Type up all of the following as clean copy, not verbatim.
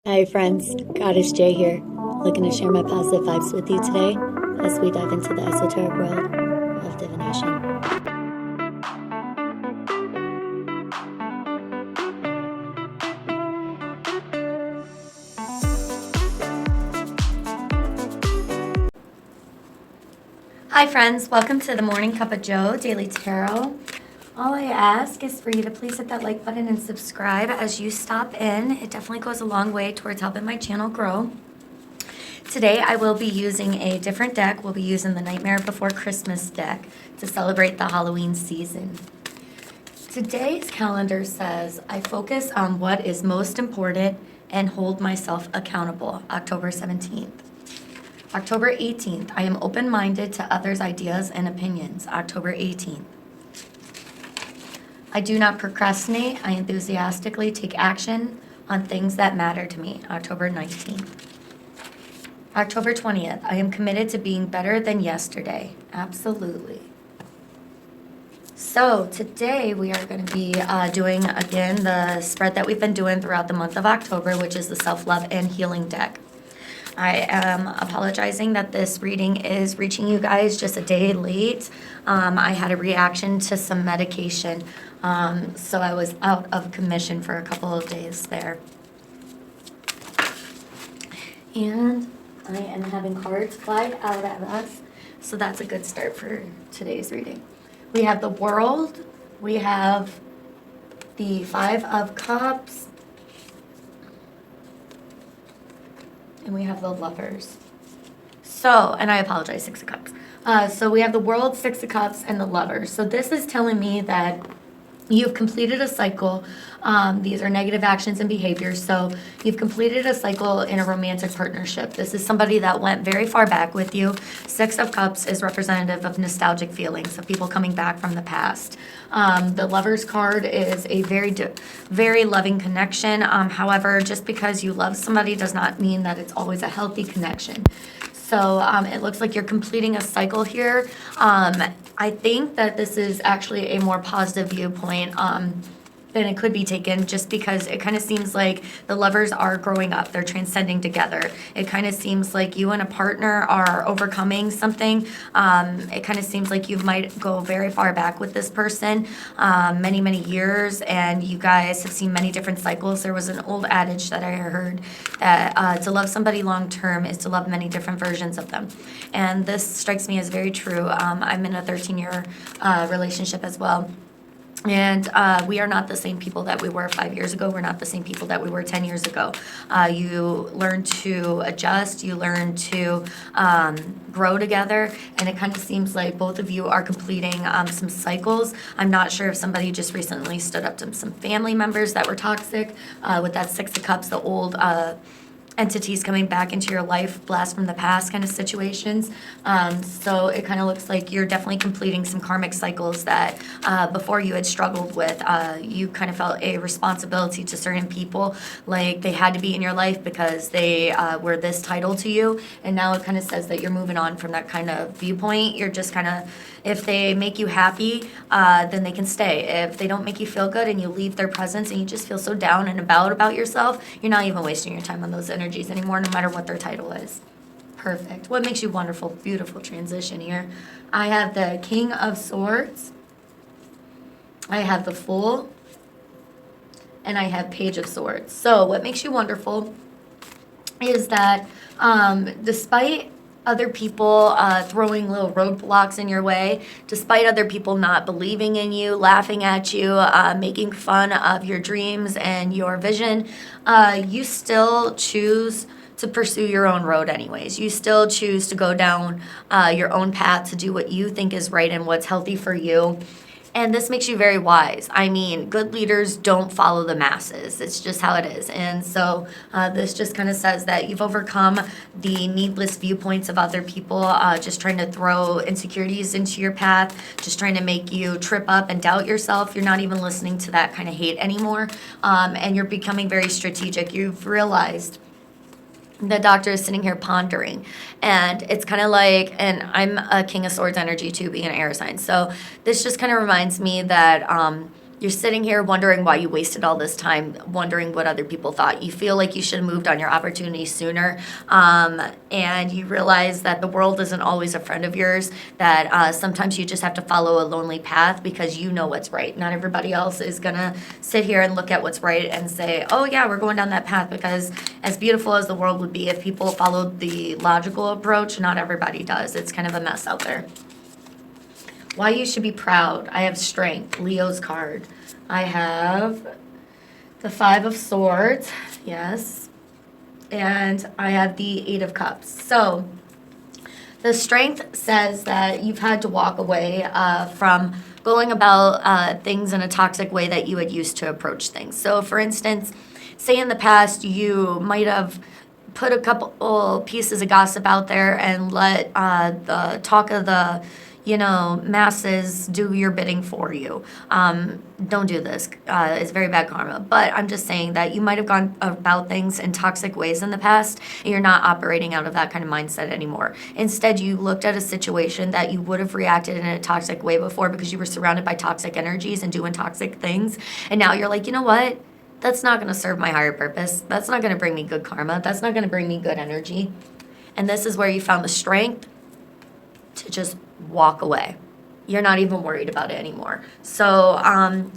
Hi friends, Goddess J here, looking to share my positive vibes with you today as we dive into the esoteric world of divination. Hi friends, welcome to the Morning Cup of Joe Daily Tarot. All I ask is for you to please hit that like button and subscribe as you stop in. It definitely goes a long way towards helping my channel grow. Today I will be using a different deck. We'll be using the Nightmare Before Christmas deck to celebrate the Halloween season. Today's calendar says, I focus on what is most important and hold myself accountable, October 17th. October 18th, I am open-minded to others' ideas and opinions, October 18th. I do not procrastinate. I enthusiastically take action on things that matter to me, October 19th. October 20th, I am committed to being better than yesterday, absolutely. So today we are going to be doing, again, the spread that we've been doing throughout the month of October, which is the Self-Love and Healing deck. I am apologizing that this reading is reaching you guys just a day late. I had a reaction to some medication, so I was out of commission for a couple of days there. And I am having cards fly out at us, so that's a good start for today's reading. We have the World, we have the Five of Cups, and we have the Lovers. So, and I apologize, Six of Cups. So we have the World, Six of Cups, and the Lovers. So this is telling me that you've completed a cycle. These are negative actions and behaviors. So you've completed a cycle in a romantic partnership. This is somebody that went very far back with you. Six of Cups is representative of nostalgic feelings, of people coming back from the past. The Lover's card is a very loving connection. However, just because you love somebody does not mean that it's always a healthy connection. So it looks like you're completing a cycle here. I think that this is actually a more positive viewpoint than it could be taken, just because it kind of seems like the lovers are growing up. They're transcending together. It kind of seems like you and a partner are overcoming something. It kind of seems like you might go very far back with this person, many years, and you guys have seen many different cycles. There was an old adage that I heard that to love somebody long term is to love many different versions of them. And this strikes me as very true. I'm in a 13-year relationship as well. And we are not the same people that we were 5 years ago. We're not the same people that we were 10 years ago. You learn to adjust. You learn to grow together. And it kind of seems like both of you are completing some cycles. I'm not sure if somebody just recently stood up to some family members that were toxic. With that Six of Cups, the old entities coming back into your life, blast from the past kind of situations. So it kind of looks like you're definitely completing some karmic cycles that before you had struggled with. You kind of felt a responsibility to certain people, like they had to be in your life because they were this title to you. And now it kind of says that you're moving on from that kind of viewpoint. You're just kind of, if they make you happy, then they can stay. If they don't make you feel good and you leave their presence and you just feel so down and about yourself, you're not even wasting your time on those energies anymore, no matter what their title is. Perfect. What makes you wonderful? Beautiful transition here. I have the King of Swords. I have the Fool. And I have Page of Swords. So what makes you wonderful is that despite other people throwing little roadblocks in your way, despite other people not believing in you, laughing at you, making fun of your dreams and your vision, you still choose to pursue your own road anyways. You still choose to go down your own path to do what you think is right and what's healthy for you. And this makes you very wise. I mean, good leaders don't follow the masses. It's just how it is. And so this just kind of says that you've overcome the needless viewpoints of other people, just trying to throw insecurities into your path, just trying to make you trip up and doubt yourself. You're not even listening to that kind of hate anymore. And you're becoming very strategic. You've realized the doctor is sitting here pondering, and it's kind of like, and I'm a King of Swords energy too, being an air sign, so this just kind of reminds me that You're sitting here wondering why you wasted all this time, wondering what other people thought. You feel like you should have moved on your opportunity sooner, and you realize that the world isn't always a friend of yours, that sometimes you just have to follow a lonely path because you know what's right. Not everybody else is going to sit here and look at what's right and say, oh yeah, we're going down that path, because as beautiful as the world would be if people followed the logical approach, not everybody does. It's kind of a mess out there. Why you should be proud. I have Strength, Leo's card. I have the 5 of Swords, yes. And I have the 8 of Cups. So the Strength says that you've had to walk away from going about things in a toxic way that you had used to approach things. So for instance, say in the past you might have put a couple pieces of gossip out there and let the talk of the masses do your bidding for you. Don't do this. It's very bad karma. But I'm just saying that you might have gone about things in toxic ways in the past, and you're not operating out of that kind of mindset anymore. Instead, you looked at a situation that you would have reacted in a toxic way before because you were surrounded by toxic energies and doing toxic things. And now you're like, you know what? That's not going to serve my higher purpose. That's not going to bring me good karma. That's not going to bring me good energy. And this is where you found the strength to just walk away. You're not even worried about it anymore. So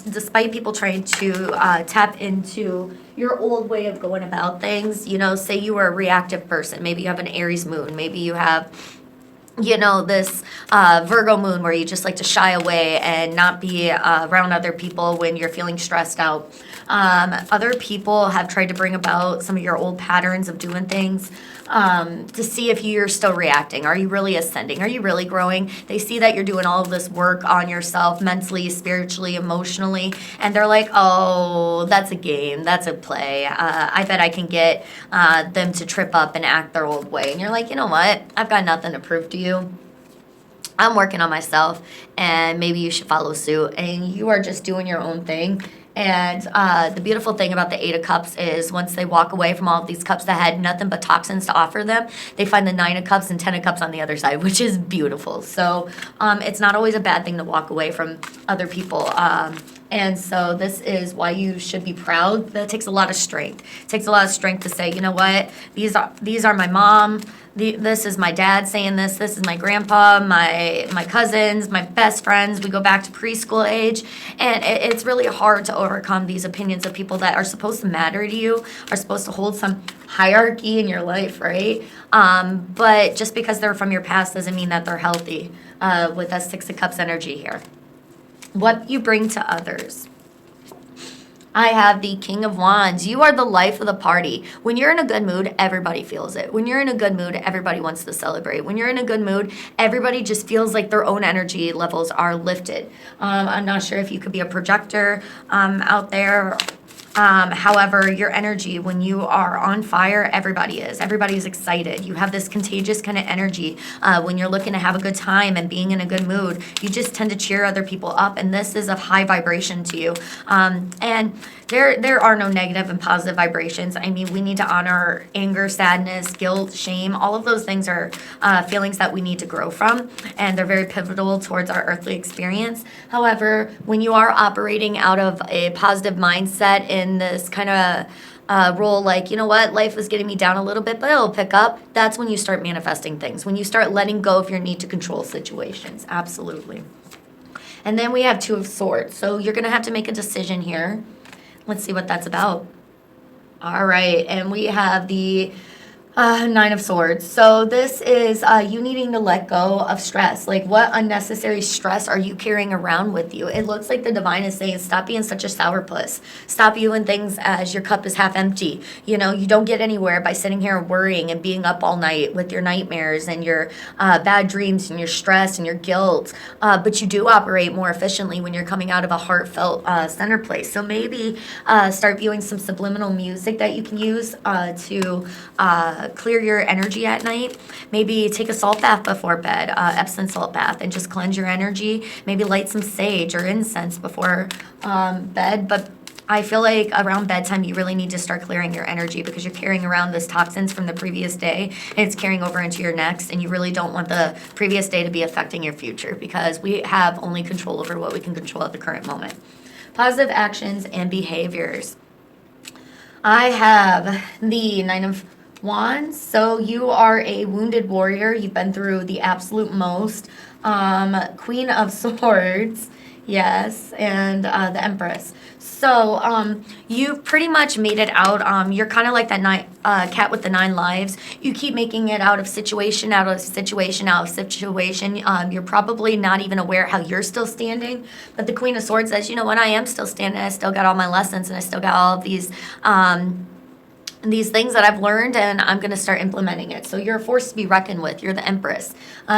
despite people trying to tap into your old way of going about things, say you were a reactive person. Maybe you have an Aries moon. Maybe you have this Virgo moon where you just like to shy away and not be around other people when you're feeling stressed out. Other people have tried to bring about some of your old patterns of doing things to see if you're still reacting. Are you really ascending? Are you really growing? They see that you're doing all of this work on yourself mentally, spiritually, emotionally, and they're like, oh, that's a game. That's a play. I bet I can get them to trip up and act their old way. And you're like, you know what? I've got nothing to prove to you. I'm working on myself, and maybe you should follow suit. And you are just doing your own thing. And the beautiful thing about the 8 of Cups is once they walk away from all of these cups that had nothing but toxins to offer them, they find the 9 of Cups and 10 of Cups on the other side, which is beautiful. So it's not always a bad thing to walk away from other people. And so this is why you should be proud. That takes a lot of strength. It takes a lot of strength to say, you know what, these are my mom. This is my dad saying this. This is my grandpa, my cousins, my best friends. We go back to preschool age. And it's really hard to overcome these opinions of people that are supposed to matter to you, are supposed to hold some hierarchy in your life, right? But just because they're from your past doesn't mean that they're healthy with that 6 of Cups energy here. What you bring to others. I have the King of Wands. You are the life of the party. When you're in a good mood, everybody feels it. When you're in a good mood, everybody wants to celebrate. When you're in a good mood, everybody just feels like their own energy levels are lifted. I'm not sure if you could be a projector out there. However, your energy, when you are on fire, everybody is. Everybody's excited. You have this contagious kind of energy. When you're looking to have a good time and being in a good mood, you just tend to cheer other people up, and this is of high vibration to you. And there are no negative and positive vibrations. I mean, we need to honor anger, sadness, guilt, shame. All of those things are feelings that we need to grow from, and they're very pivotal towards our earthly experience. However, when you are operating out of a positive mindset in this kind of role, like, you know what, life is getting me down a little bit, but it'll pick up, that's when you start manifesting things, when you start letting go of your need to control situations. Absolutely. And then we have 2 of Swords. So you're going to have to make a decision here. Let's see what that's about. All right, and we have the 9 of Swords. So this is you needing to let go of stress. Like, what unnecessary stress are you carrying around with you? It looks like the divine is saying, stop being such a sourpuss. Stop viewing things as your cup is half empty. You don't get anywhere by sitting here and worrying and being up all night with your nightmares and your bad dreams and your stress and your guilt. But you do operate more efficiently when you're coming out of a heartfelt center place. So maybe start viewing some subliminal music that you can use to clear your energy at night. Maybe take a salt bath before bed, Epsom salt bath, and just cleanse your energy. Maybe light some sage or incense before bed. But I feel like around bedtime, you really need to start clearing your energy because you're carrying around this toxins from the previous day, and it's carrying over into your next, and you really don't want the previous day to be affecting your future because we have only control over what we can control at the current moment. positive actions and behaviors. I have the Nine of Wands. So you are a wounded warrior. You've been through the absolute most. Queen of Swords. Yes, and the Empress. So you've pretty much made it out. You're kind of like that cat with the 9 lives. You keep making it out of situation, out of situation, out of situation. You're probably not even aware how you're still standing. But the Queen of Swords says, you know what, I am still standing. I still got all my lessons, and I still got all of these things that I've learned, and I'm going to start implementing it. So you're a force to be reckoned with. You're the Empress.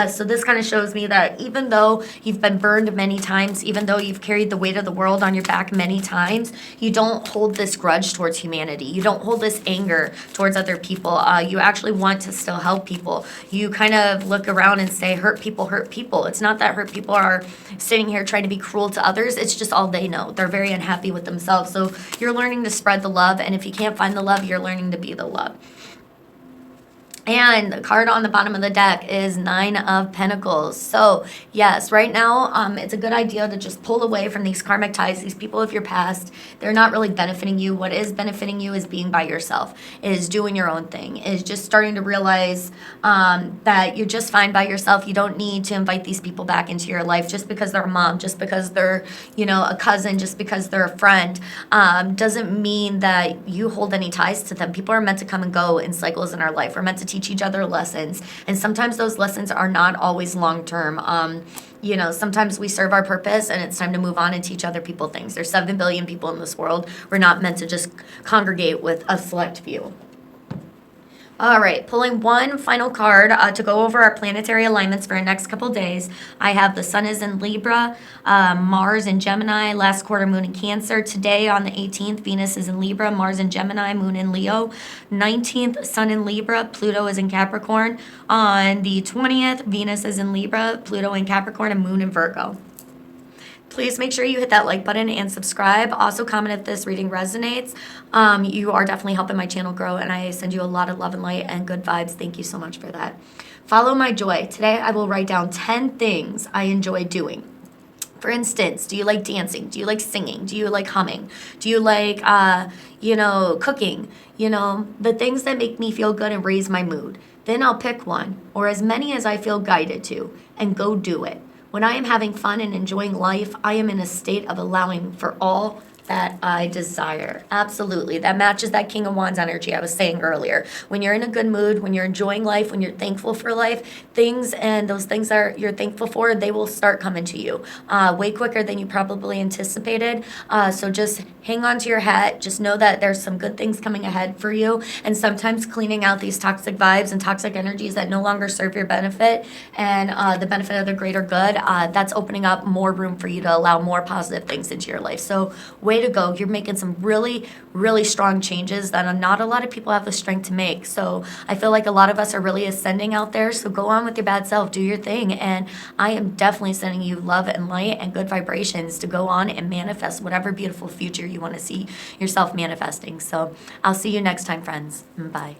So this kind of shows me that even though you've been burned many times, even though you've carried the weight of the world on your back many times, you don't hold this grudge towards humanity. You don't hold this anger towards other people. You actually want to still help people. You kind of look around and say, hurt people, hurt people. It's not that hurt people are sitting here trying to be cruel to others. It's just all they know. They're very unhappy with themselves. So you're learning to spread the love, and if you can't find the love, you're learning to be the love. And the card on the bottom of the deck is 9 of Pentacles. So yes, right now it's a good idea to just pull away from these karmic ties, these people of your past. They're not really benefiting you. What is benefiting you is being by yourself, is doing your own thing, is just starting to realize that you're just fine by yourself. You don't need to invite these people back into your life just because they're a mom, just because they're, a cousin, just because they're a friend. Doesn't mean that you hold any ties to them. People are meant to come and go in cycles in our life. We're meant to teach each other lessons, and sometimes those lessons are not always long term. Sometimes we serve our purpose and it's time to move on and teach other people things. There's 7 billion people in this world. We're not meant to just congregate with a select few. All right, pulling one final card to go over our planetary alignments for the next couple days. I have the Sun is in Libra, Mars in Gemini, last quarter Moon in Cancer. Today on the 18th, Venus is in Libra, Mars in Gemini, Moon in Leo. 19th, Sun in Libra, Pluto is in Capricorn. On the 20th, Venus is in Libra, Pluto in Capricorn, and Moon in Virgo. Please make sure you hit that like button and subscribe. Also comment if this reading resonates. You are definitely helping my channel grow, and I send you a lot of love and light and good vibes. Thank you so much for that. Follow my joy. Today I will write down 10 things I enjoy doing. For instance, do you like dancing? Do you like singing? Do you like humming? Do you like, cooking? The things that make me feel good and raise my mood. Then I'll pick one, or as many as I feel guided to, and go do it. When I am having fun and enjoying life, I am in a state of allowing for all that I desire. Absolutely. That matches that King of Wands energy I was saying earlier. When you're in a good mood, when you're enjoying life, when you're thankful for life, things and those things that you're thankful for, they will start coming to you way quicker than you probably anticipated. So just hang on to your hat. Just know that there's some good things coming ahead for you. And sometimes cleaning out these toxic vibes and toxic energies that no longer serve your benefit and the benefit of the greater good, that's opening up more room for you to allow more positive things into your life. So way to go. You're making some really, really strong changes that not a lot of people have the strength to make. So I feel like a lot of us are really ascending out there. So go on with your bad self, do your thing. And I am definitely sending you love and light and good vibrations to go on and manifest whatever beautiful future you want to see yourself manifesting. So I'll see you next time, friends. Bye.